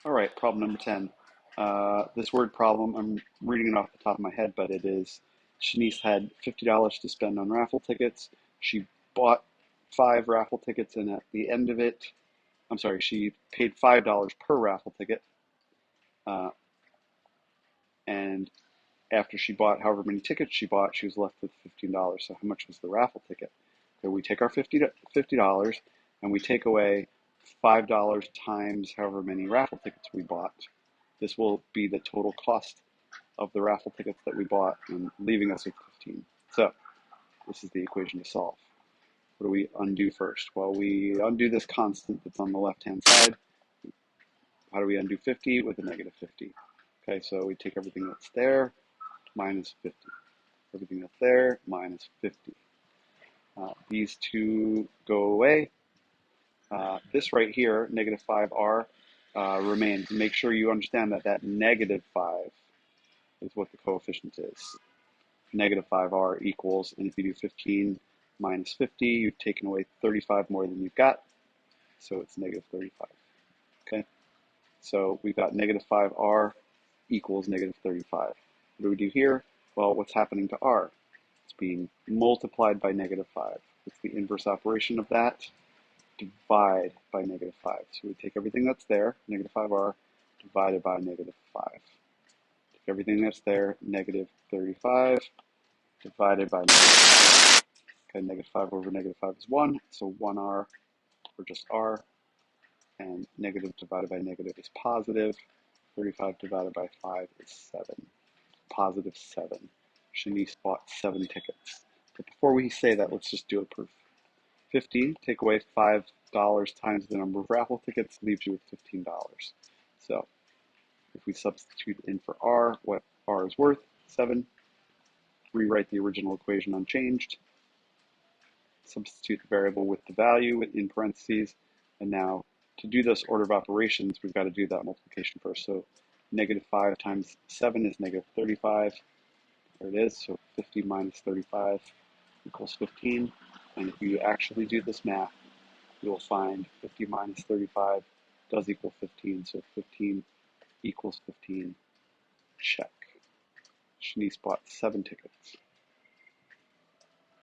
All right, problem number 10. This word problem, I'm reading it off the top of my head, but it is Shanice had $50 to spend on raffle tickets. She bought 5 raffle tickets, and at the end of it, I'm sorry, she paid $5 per raffle ticket. Uh, and after she bought however many tickets she bought, she was left with $15. So how much was the raffle ticket? So we take our $50 and we take away $5 times however many raffle tickets we bought. This will be the total cost of the raffle tickets that we bought and leaving us with 15. So this is the equation to solve. What do we undo first? Well, we undo this constant that's on the left-hand side. How do we undo 50? With a negative 50. Okay, so we take everything that's there, minus 50. Everything that's there, minus 50. These two go away. This right here, negative 5r, remains. Make sure you understand that that negative 5 is what the coefficient is. Negative 5r equals, and if you do 15 minus 50, you've taken away 35 more than you've got, so it's negative 35. Okay, so we've got negative 5r equals negative 35. What do we do here? Well, what's happening to r? It's being multiplied by negative 5. It's the inverse operation of that. Divide by negative 5. So we take everything that's there, negative 5r, divided by negative 5. Take everything that's there, negative 35, divided by negative 5. Okay, negative 5 over negative 5 is 1, so 1r, or just r, and negative divided by negative is positive. 35 divided by 5 is 7. Positive 7. Shanice bought 7 tickets. But before we say that, let's just do a proof. 50, take away $5 times the number of raffle tickets, leaves you with $15. So if we substitute in for r, what r is worth, 7, rewrite the original equation unchanged, substitute the variable with the value in parentheses, and now to do this order of operations, we've got to do that multiplication first. So negative 5 times 7 is negative 35. There it is. So 50 minus 35 equals 15. And if you actually do this math, you'll find 50 minus 35 does equal 15. So 15 equals 15. Check. Shanice bought 7 tickets.